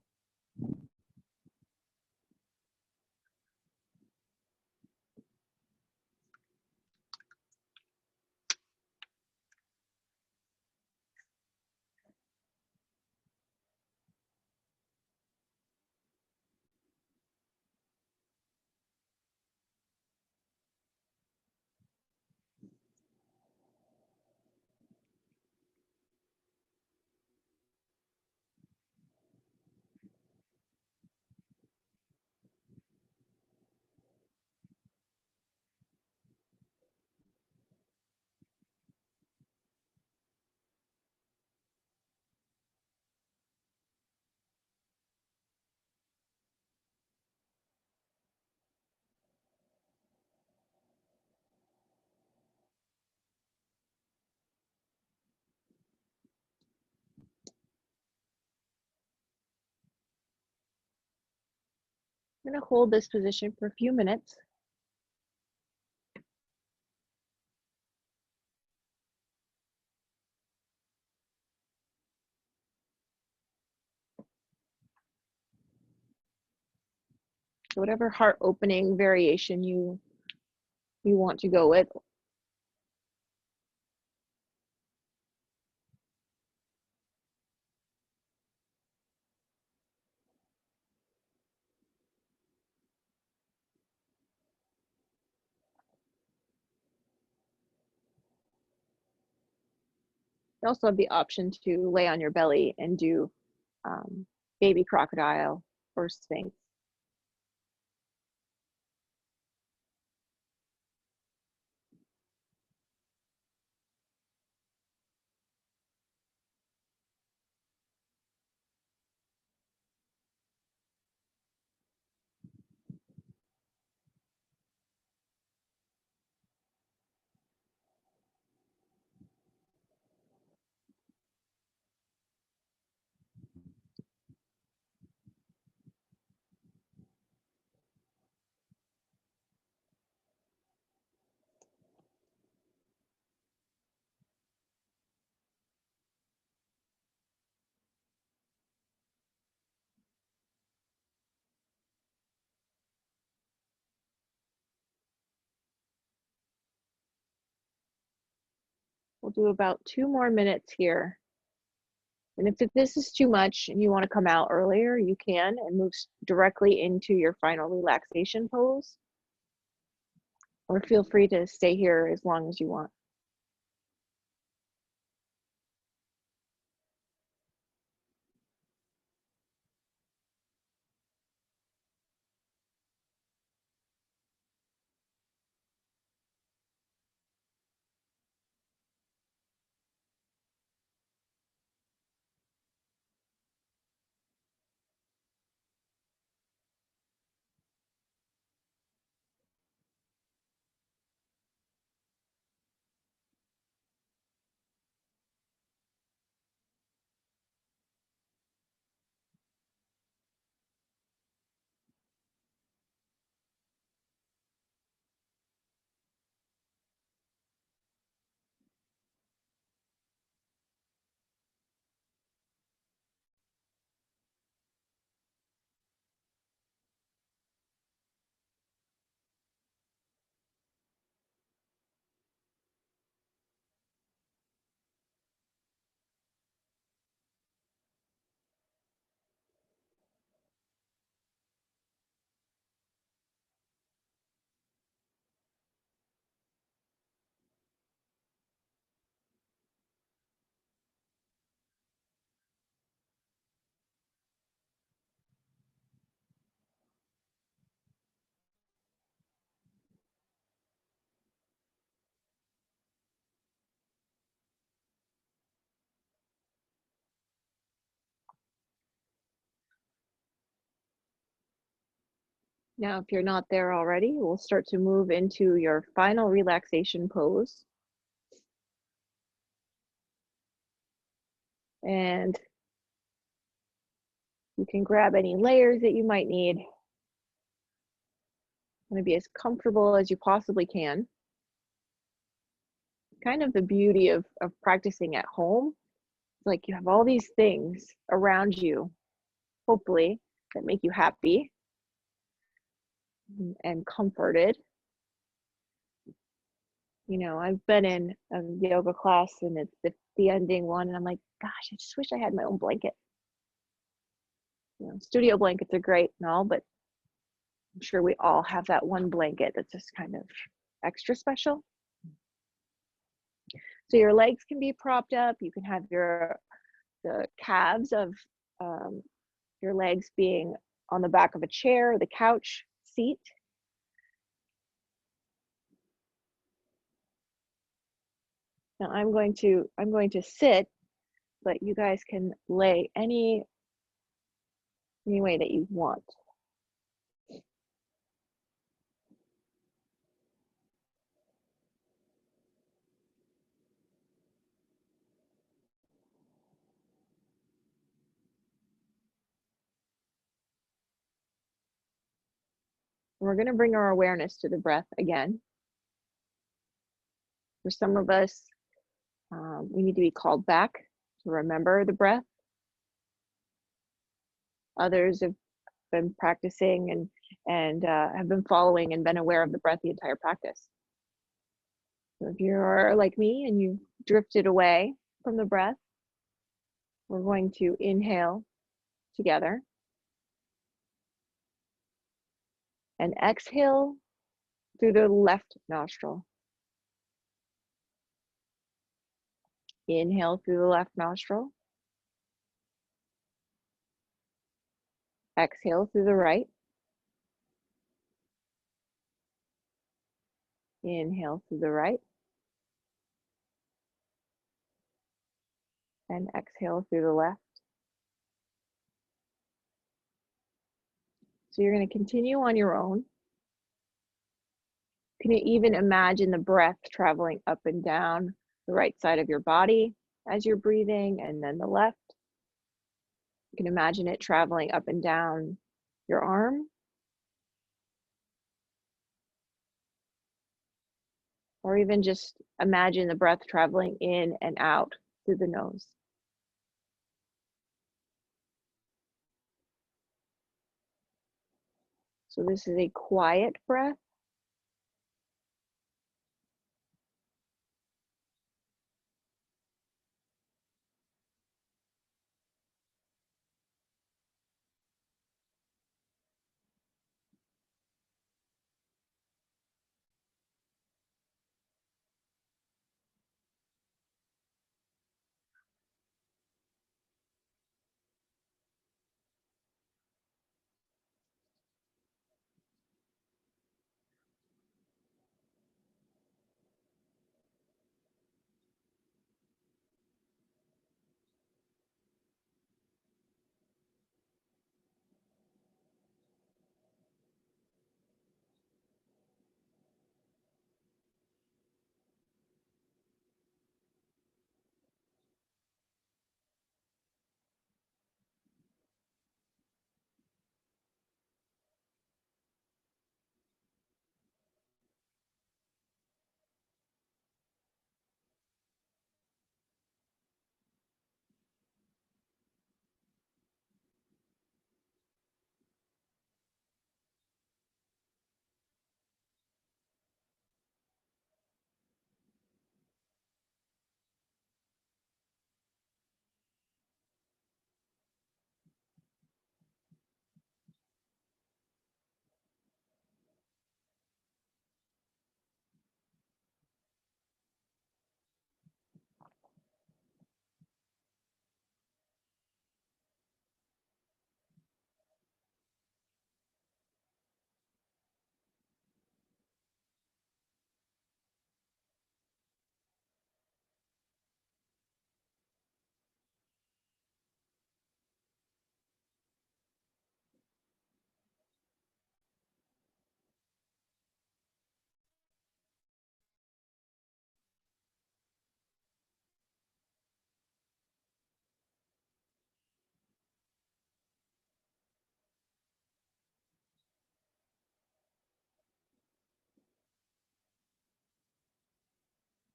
I'm going to hold this position for a few minutes. So whatever heart opening variation you want to go with. You also have the option to lay on your belly and do baby crocodile or sphinx. We'll do about 2 more minutes here. And if this is too much and you want to come out earlier, you can and move directly into your final relaxation pose. Or feel free to stay here as long as you want. Now, if you're not there already, we'll start to move into your final relaxation pose. And you can grab any layers that you might need. Want to be as comfortable as you possibly can. Kind of the beauty of practicing at home. It's like you have all these things around you, hopefully, that make you happy and comforted. You know, I've been in a yoga class and it's the ending one, and I'm like, gosh, I just wish I had my own blanket. You know, studio blankets are great and all, but I'm sure we all have that one blanket that's just kind of extra special. So your legs can be propped up. You can have the calves of your legs being on the back of a chair or the couch seat. Now I'm going to sit, but you guys can lay any way that you want. We're going to bring our awareness to the breath again. For some of us, we need to be called back to remember the breath. Others have been practicing and have been following and been aware of the breath the entire practice. So if you're like me and you've drifted away from the breath, we're going to inhale together and exhale through the left nostril. Inhale through the left nostril. Exhale through the right. Inhale through the right. And exhale through the left. So you're going to continue on your own. You can even imagine the breath traveling up and down the right side of your body as you're breathing, and then the left. You can imagine it traveling up and down your arm, or even just imagine the breath traveling in and out through the nose. So this is a quiet breath.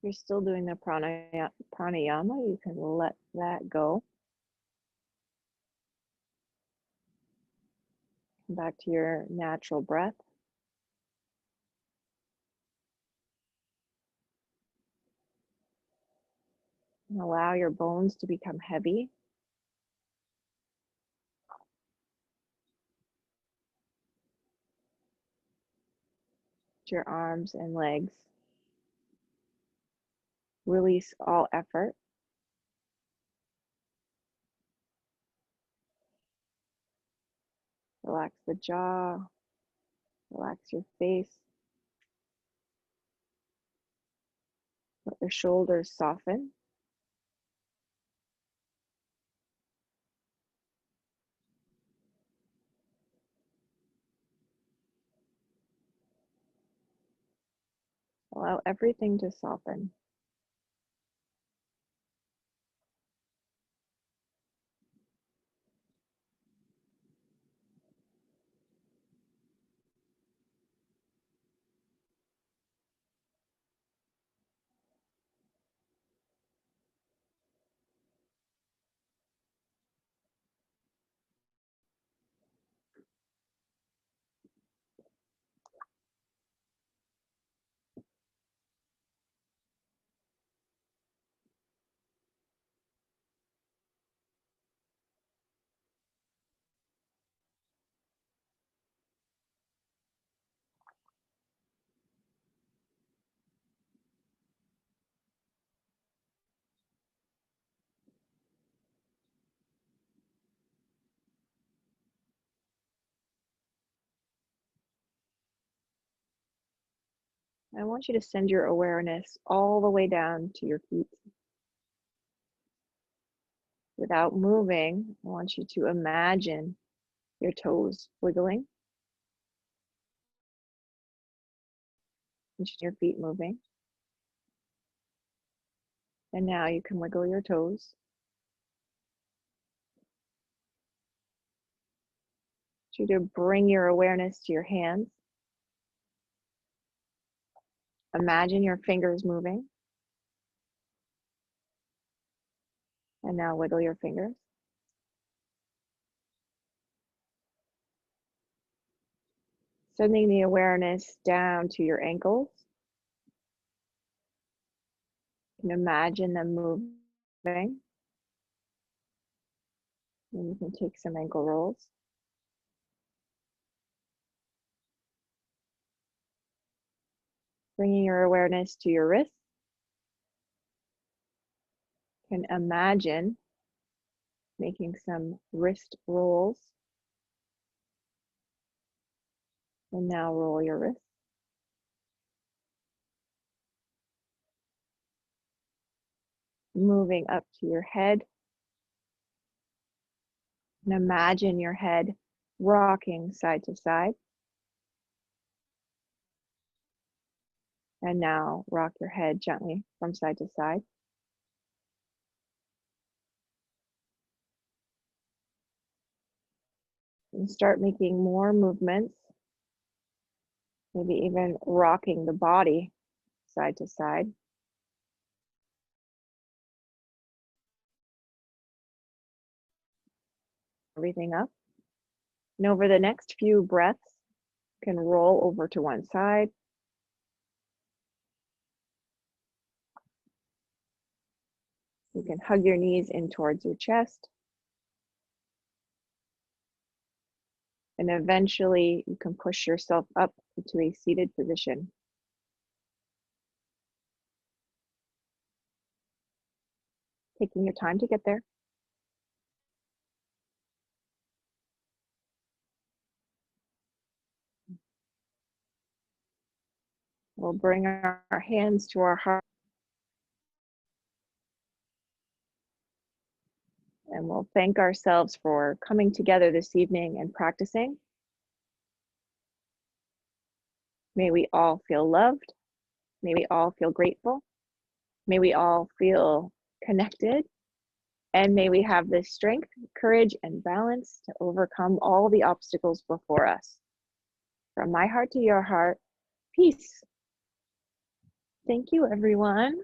If you're still doing the pranayama, you can let that go. Come back to your natural breath. And allow your bones to become heavy. Your arms and legs. Release all effort. Relax the jaw. Relax your face. Let your shoulders soften. Allow everything to soften. I want you to send your awareness all the way down to your feet. Without moving, I want you to imagine your toes wiggling and your feet moving. And now you can wiggle your toes. I want you to bring your awareness to your hands. Imagine your fingers moving. And now wiggle your fingers. Sending the awareness down to your ankles. You can imagine them moving. And you can take some ankle rolls. Bringing your awareness to your wrists. You can imagine making some wrist rolls. And now roll your wrists. Moving up to your head. And imagine your head rocking side to side. And now rock your head gently from side to side. And start making more movements. Maybe even rocking the body side to side. Everything up. And over the next few breaths, you can roll over to one side. You can hug your knees in towards your chest. And eventually you can push yourself up into a seated position. Taking your time to get there. We'll bring our hands to our heart. And we'll thank ourselves for coming together this evening and practicing. May we all feel loved. May we all feel grateful. May we all feel connected. And may we have the strength, courage, and balance to overcome all the obstacles before us. From my heart to your heart, peace. Thank you, everyone.